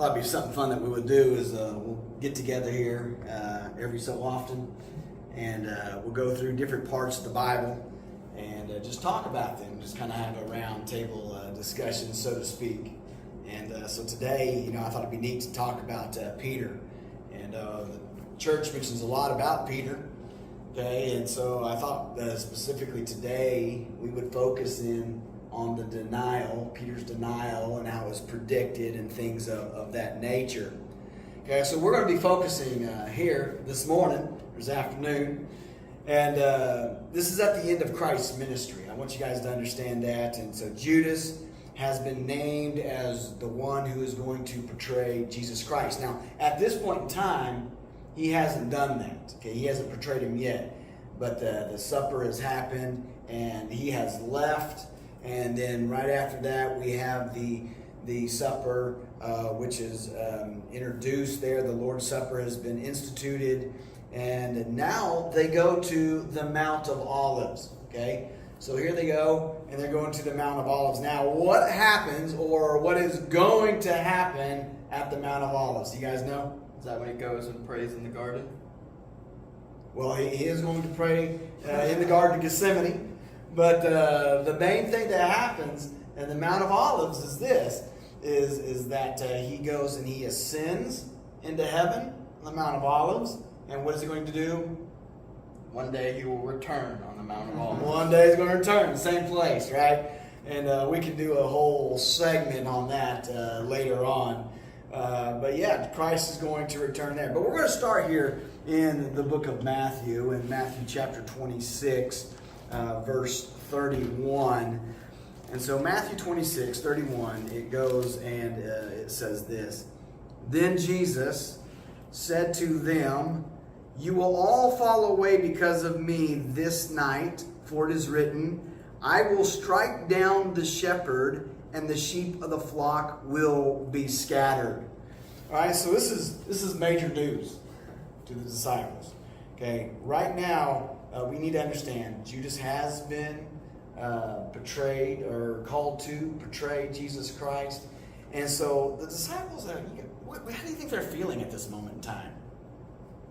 thought it'd be something fun that we would do is we'll get together here every so often, and we'll go through different parts of the Bible and just talk about them, just kind of have a round table discussion, so to speak. And so today, I thought it'd be neat to talk about Peter. And the church mentions a lot about Peter. Okay, and so I thought specifically today we would focus in on the denial, Peter's denial, and how it was predicted and things of that nature. Okay, so we're going to be focusing here this morning, this afternoon, and this is at the end of Christ's ministry. I want you guys to understand that. And so Judas has been named as the one who is going to portray Jesus Christ. Now, at this point in time, he hasn't done that. Okay, he hasn't portrayed him yet. But the supper has happened, and he has left. And then right after that, we have the supper, which is introduced there. The Lord's Supper has been instituted. And now they go to the Mount of Olives. Okay? So here they go, and they're going to the Mount of Olives. Now, what happens, or what is going to happen at the Mount of Olives? Do you guys know? Is that when he goes and prays in the garden? Well, he is going to pray in the Garden of Gethsemane. But the main thing that happens in the Mount of Olives is this, is that he goes and he ascends into heaven on the Mount of Olives. And what is he going to do? One day he will return on the Mount of Olives. One day he's going to return, the same place, right? And we can do a whole segment on that later on. But yeah, Christ is going to return there. But we're going to start here in the book of Matthew, in Matthew chapter 26, verse 31. And so Matthew 26, 31, it goes and it says this. Then Jesus said to them, "You will all fall away because of me this night, for it is written, I will strike down the shepherd, and the sheep of the flock will be scattered." All right, so this is major news to the disciples. Okay, right now we need to understand Judas has been portrayed or called to portray Jesus Christ, and so the disciples how do you think they're feeling at this moment in time?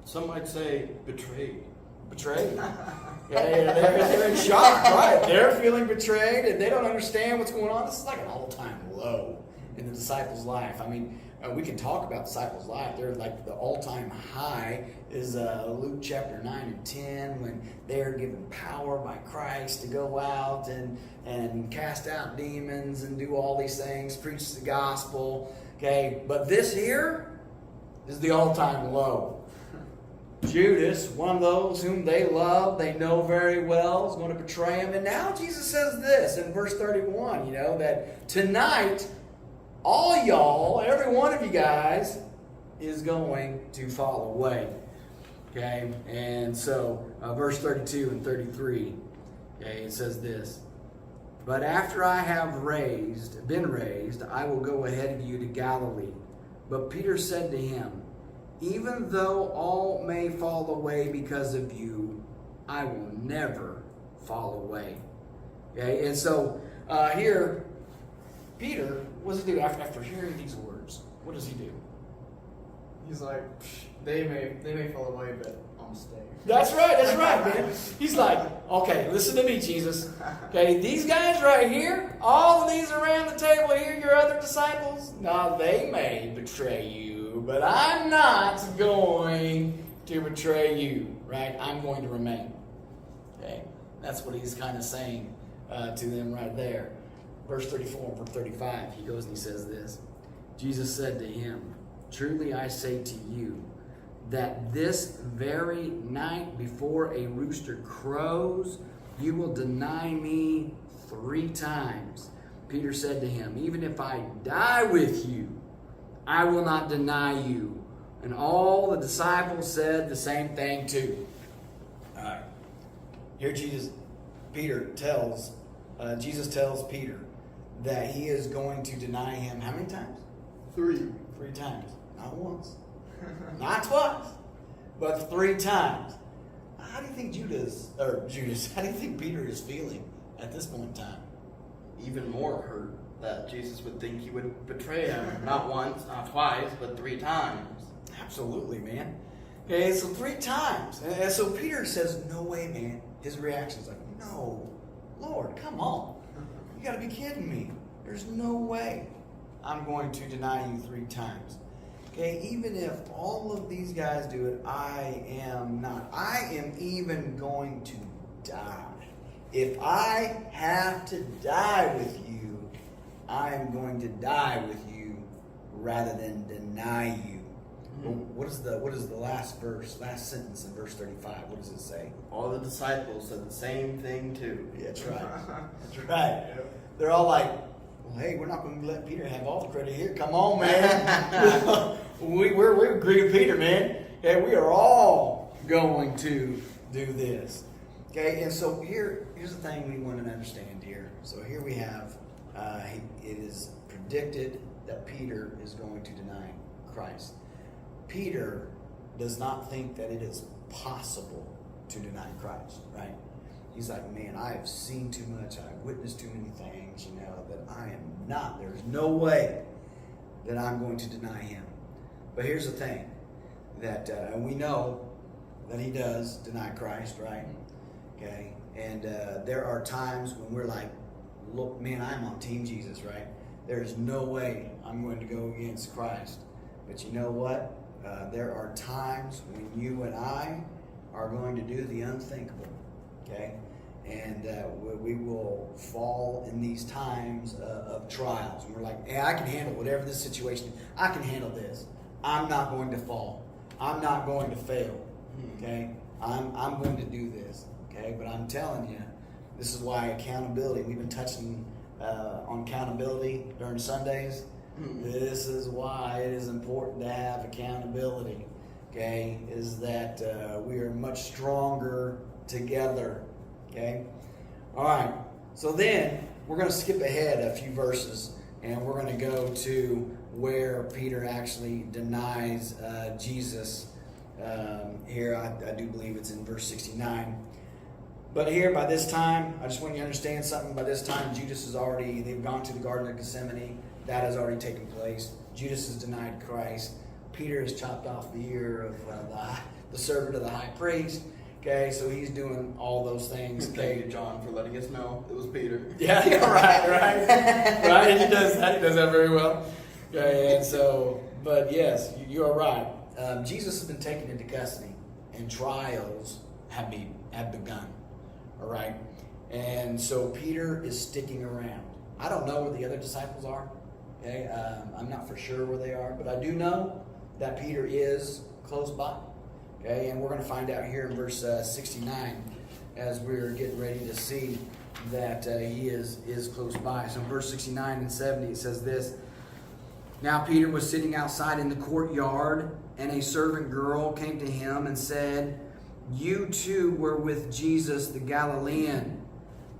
Some might say betrayed. Betrayed. Yeah, they're in shock, right? They're feeling betrayed, and they don't understand what's going on. This is like an all-time low in the disciples' life. I mean, we can talk about disciples' life. They're like the all-time high is Luke chapter 9 and 10, when they're given power by Christ to go out and cast out demons and do all these things, preach the gospel. Okay, but this here is the all-time low. Judas, one of those whom they love, they know very well, is going to betray him. And now Jesus says this in verse 31, that tonight, all y'all, every one of you guys, is going to fall away. Okay? And so, verse 32 and 33, okay, it says this. But after I have been raised, I will go ahead of you to Galilee. But Peter said to him, even though all may fall away because of you, I will never fall away. Okay, and so here, Peter, what does he do after hearing these words? What does he do? He's like, they may fall away, but I'm staying. That's right, man. He's like, okay, listen to me, Jesus. Okay, these guys right here, all of these around the table here, your other disciples, now they may betray you, but I'm not going to betray you, right? I'm going to remain. Okay, that's what he's kind of saying to them right there. Verse 34 and 35, he goes and he says this. Jesus said to him, truly I say to you, that this very night before a rooster crows, you will deny me 3 times. Peter said to him, even if I die with you, I will not deny you. And all the disciples said the same thing too. All right. Here Jesus tells Peter that he is going to deny him how many times? 3. 3 times. Not once. Not twice. But 3 times. How do you think how do you think Peter is feeling at this point in time? Even more hurt. that Jesus would think he would betray him not once, not twice, but 3 times. Absolutely, man. Okay, so 3 times. And so Peter says, no way, man. His reaction is like, no, Lord, come on. You got to be kidding me. There's no way I'm going to deny you 3 times. Okay, even if all of these guys do it, I am not. I am even going to die. If I have to die with you, I am going to die with you rather than deny you. Well, what is the last sentence in verse 35? What does it say? All the disciples said the same thing too. Yeah, that's right. That's right. They're all like, well, hey, we're not going to let Peter have all the credit here. Come on, man. we agree with Peter, man. Okay, we are all going to do this. Okay, and so here's the thing we want to understand here. So here we have, it is predicted that Peter is going to deny Christ. Peter does not think that it is possible to deny Christ, right? He's like, man, I have seen too much. I've witnessed too many things, that I am not. There's no way that I'm going to deny him. But here's the thing, that we know that he does deny Christ, right? Okay, and there are times when we're like, look, man, I'm on Team Jesus, right? There's no way I'm going to go against Christ. But you know what? There are times when you and I are going to do the unthinkable, okay? And we will fall in these times of trials. And we're like, hey, I can handle whatever this situation is. I can handle this. I'm not going to fall. I'm not going to fail, okay? I'm going to do this, okay? But I'm telling you, this is why accountability, we've been touching on accountability during Sundays. This is why it is important to have accountability, okay, is that we are much stronger together, okay? All right, so then we're going to skip ahead a few verses, and we're going to go to where Peter actually denies Jesus. Here, I do believe it's in verse 69. But here, by this time, I just want you to understand something. By this time, Judas is already, they've gone to the Garden of Gethsemane. That has already taken place. Judas has denied Christ. Peter has chopped off the ear of the servant of the high priest. Okay, so he's doing all those things. Okay, Thank you, John, for letting us know it was Peter. Yeah, right. Right, and he does that very well. Okay, and so, but yes, you are right. Jesus has been taken into custody, and trials have begun. All right, and so Peter is sticking around. I don't know where the other disciples are. Okay, I'm not for sure where they are, but I do know that Peter is close by. Okay, and we're going to find out here in verse 69 as we're getting ready to see that he is close by. So in verse 69 and 70 it says this: Now Peter was sitting outside in the courtyard, and a servant girl came to him and said, "You too were with Jesus the Galilean."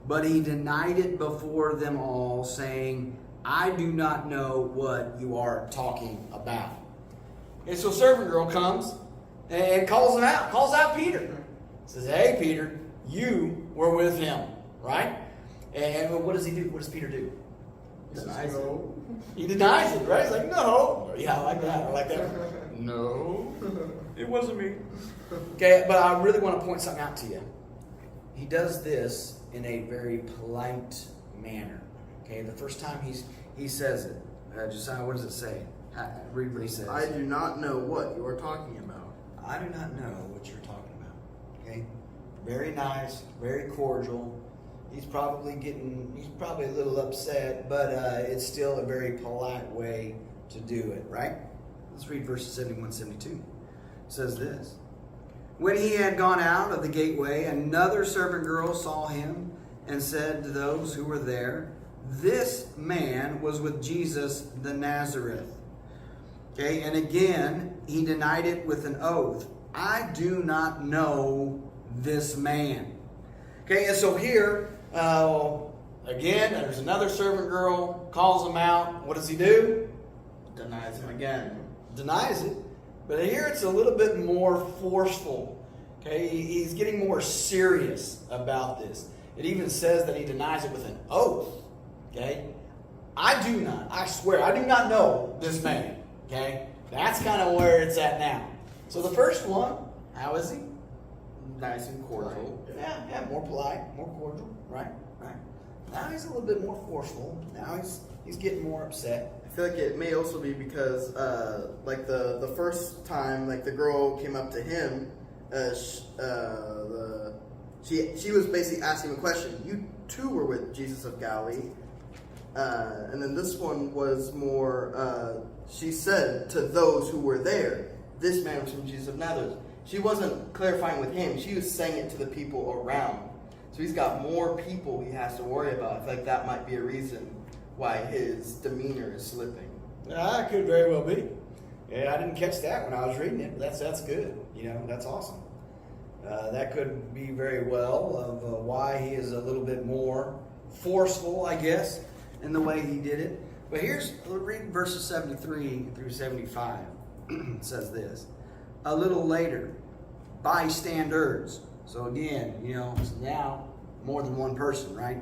But he denied it before them all, saying, "I do not know what you are talking about." And so servant girl comes and calls out Peter. Says, "Hey, Peter, you were with him," right? And what does he do? What does Peter do? Denies it. He denies it, right? He's like, "No." Yeah, I like that. No, it wasn't me. Okay, but I really want to point something out to you. He does this in a very polite manner. Okay, the first time he says it, Josiah, what does it say? Read what he says. I do not know what you are talking about. I do not know what you're talking about. Okay, very nice, very cordial. He's probably a little upset, but it's still a very polite way to do it, right? Let's read verses 71, 72. It says this: When he had gone out of the gateway, another servant girl saw him and said to those who were there, "This man was with Jesus the Nazareth." Okay, and again, he denied it with an oath. "I do not know this man." Okay, and so here, again, there's another servant girl, calls him out. What does he do? Denies him again. Denies it. But here it's a little bit more forceful. Okay, he's getting more serious about this. It even says that he denies it with an oath. Okay, I swear, I do not know this man. Okay? That's kind of where it's at now. So the first one, how is he? Nice and cordial. Yeah, more polite, more cordial, right? Now he's a little bit more forceful. Now he's getting more upset. I feel like it may also be because, like the first time, like the girl came up to him, she was basically asking him a question. You too were with Jesus of Galilee, and then this one was more. She said to those who were there, "This man was from Jesus of Nazareth." She wasn't clarifying with him. She was saying it to the people around. So he's got more people he has to worry about. I feel like that might be a reason why his demeanor is slipping. It could very well be. Yeah, I didn't catch that when I was reading it. That's good. That's awesome. That could be very well of why he is a little bit more forceful, I guess, in the way he did it. But we'll read verses 73 through 75. It says this. A little later, bystanders. So again, now more than one person, right?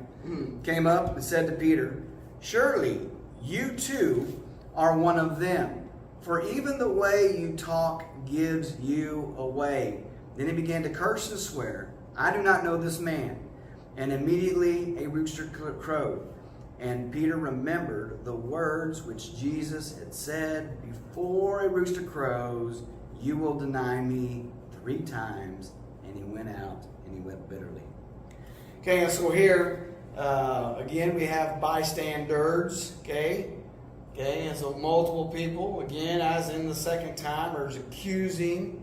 Came up and said to Peter, "Surely you too are one of them, for even the way you talk gives you away." Then he began to curse and swear, "I do not know this man." And immediately a rooster crowed. And Peter remembered the words which Jesus had said, "Before a rooster crows, you will deny me 3 times." And he went out and he wept bitterly. Okay, and so here, again, we have bystanders, okay, and so multiple people, again, as in the second time, are accusing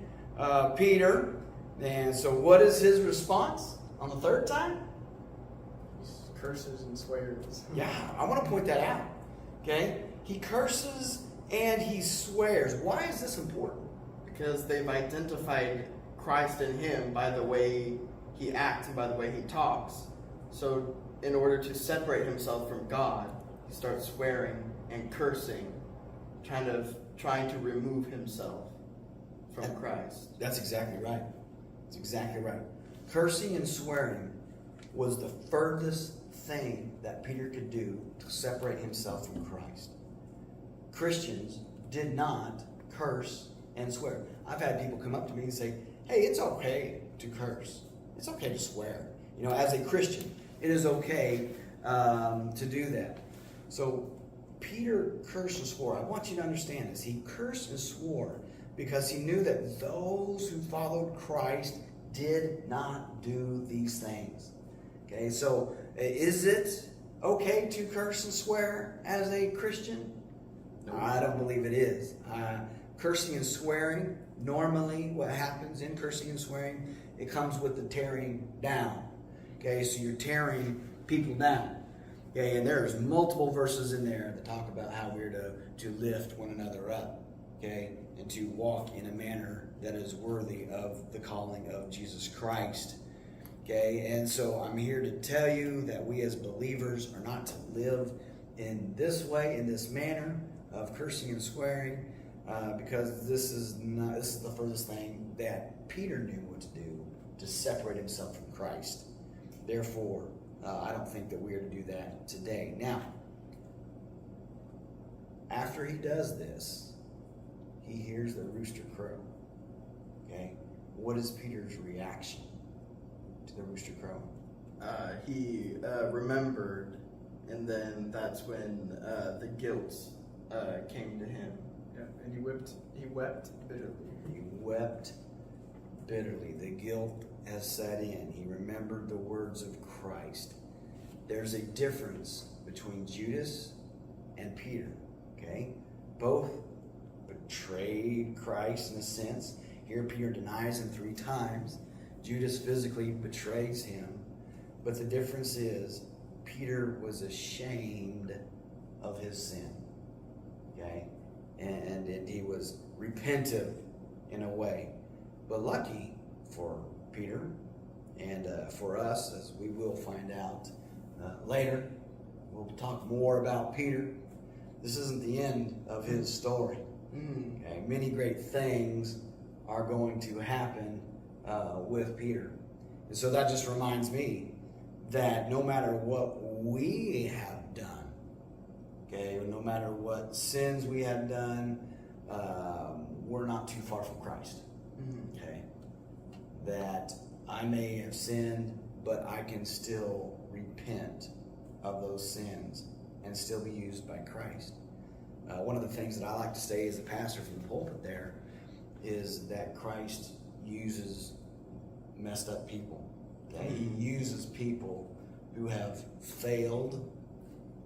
Peter. And so what is his response on the third time? Curses and swears. Yeah, I want to point that out, okay? He curses and he swears. Why is this important? Because they've identified Christ in him by the way he acts and by the way he talks. So in order to separate himself from God, he starts swearing and cursing, kind of trying to remove himself from Christ. That's exactly right. That's exactly right. Cursing and swearing was the furthest thing that Peter could do to separate himself from Christ. Christians did not curse and swear. I've had people come up to me and say, "Hey, it's okay to curse. It's okay to swear. As a Christian, it is okay to do that." So Peter cursed and swore. I want you to understand this. He cursed and swore because he knew that those who followed Christ did not do these things. Okay, so is it okay to curse and swear as a Christian? No, I don't believe it is. Cursing and swearing, normally what happens in cursing and swearing, it comes with the tearing down. Okay, so you're tearing people down. Okay, and there's multiple verses in there that talk about how we're to lift one another up. Okay, and to walk in a manner that is worthy of the calling of Jesus Christ. Okay, and so I'm here to tell you that we as believers are not to live in this way, in this manner of cursing and swearing, because this is the furthest thing that Peter knew what to do to separate himself from Christ. Therefore, I don't think that we are to do that today. Now, after he does this, he hears the rooster crow. Okay, what is Peter's reaction to the rooster crowing? He remembered, and then that's when the guilt came to him. Yeah, and he wept bitterly. He wept bitterly. The guilt has set in. He remembered the words of Christ. There's a difference between Judas and Peter. Okay, both betrayed Christ in a sense. Here Peter denies him 3 times. Judas physically betrays him. But the difference is Peter was ashamed of his sin. Okay? And he was repentant in a way. But lucky for Peter and for us, as we will find out later, we'll talk more about Peter. This isn't the end of his story. Okay? Many great things are going to happen with Peter. And so that just reminds me that no matter what we have done, Okay, no matter what sins we have done, we're not too far from Christ. Mhm. Okay, that I may have sinned, but I can still repent of those sins and still be used by Christ. One of the things that I like to say as a pastor from the pulpit there is that Christ uses messed up people. Okay? He uses people who have failed,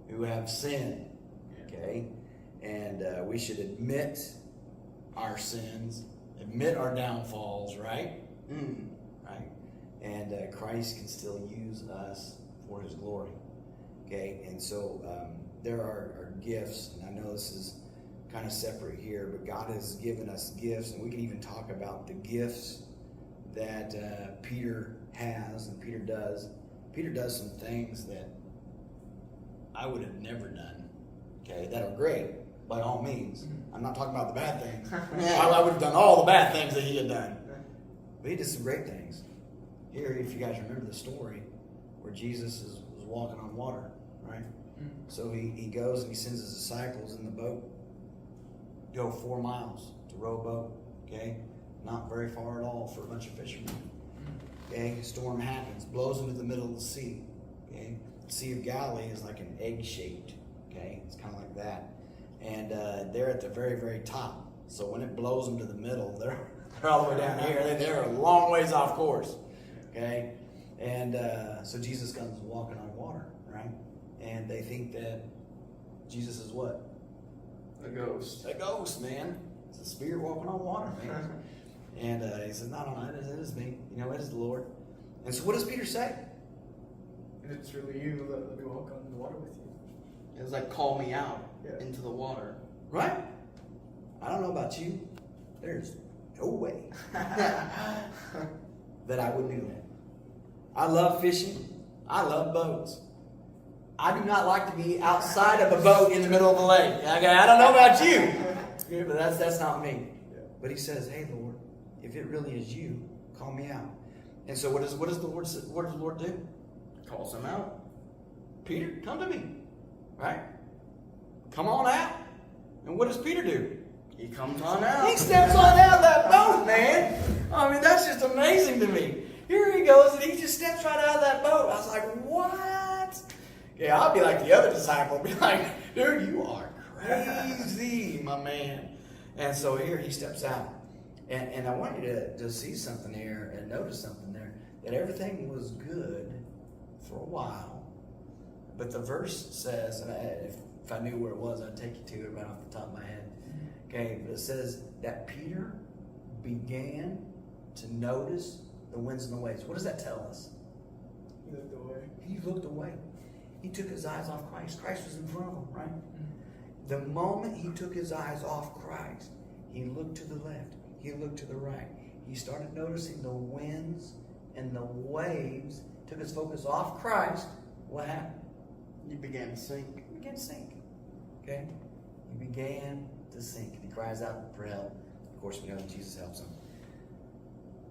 who have sinned. Okay, and we should admit our sins, admit our downfalls, right? Mm. Right, and Christ can still use us for His glory. Okay, and so there are gifts, and I know this is kind of separate here, but God has given us gifts, and we can even talk about the gifts that Peter has and Peter does. Peter does some things that I would have never done, okay, that are great, by all means. I'm not talking about the bad things. I would have done all the bad things that he had done. But he did some great things. Here, if you guys remember the story, where Jesus was walking on water, right? So he goes and he sends his disciples in the boat, go 4 miles to row a boat, okay? Not very far at all for a bunch of fishermen. Okay, storm happens, blows into the middle of the sea. Okay, the Sea of Galilee is like an egg shaped. Okay, it's kind of like that, and they're at the very, very top. So when it blows them to the middle, they're all the way down here. They're a long ways off course. Okay, and so Jesus comes walking on water, right? And they think that Jesus is what? A ghost. A ghost, man. It's a spirit walking on water, man. And he says, no, it is me. You know, it is the Lord. And so what does Peter say? It's really you. Let me walk on the water with you. It was like, call me out Yeah. into the water. Right? I don't know about you. There's no way that I would do that. I love fishing. I love boats. I do not like to be outside of a boat in the middle of the lake. Okay, I don't know about you. Yeah, but that's not me. Yeah. But he says, hey, Lord, if it really is you, call me out. And so what does the Lord do? Calls him out. Peter, come to me. Right? Come on out. And what does Peter do? He comes on out. He steps on out of that boat, man. I mean, that's just amazing to me. Here he goes, and he just steps right out of that boat. I was like, what? Yeah, I'll be like the other disciple. I'll be like, dude, you are crazy, my man. And so here he steps out. And I want you to see something here and notice something there. That everything was good for a while. But the verse says, and if I knew where it was, I'd take you to it right off the top of my head. Okay, but it says that Peter began to notice the winds and the waves. What does that tell us? He looked away. He looked away. He took his eyes off Christ. Christ was in front of him, right? The moment he took his eyes off Christ, he looked to the left. He looked to the right. He started noticing the winds and the waves. Took his focus off Christ. What happened? He began to sink. He began to sink. Okay? He began to sink. And he cries out for help. Of course, we know that Jesus helps him.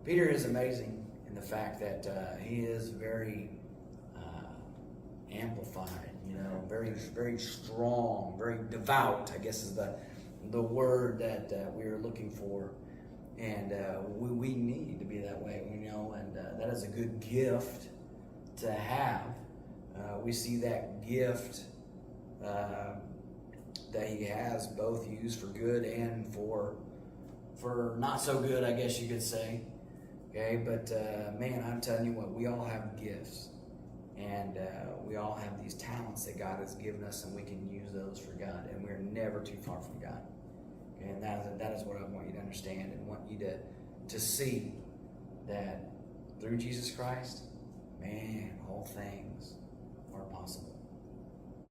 Peter is amazing in the fact that he is very amplified, very, very strong, very devout, I guess is the word that we are looking for. And we need to be that way, and that is a good gift to have. We see that gift that he has both used for good and for not so good, I guess you could say. Okay, but man, I'm telling you what, we all have gifts, and we all have these talents that God has given us, and we can use those for God, and we're never too far from God. Okay, and that is what I want you to understand, and want you to see that through Jesus Christ, man, all things are possible.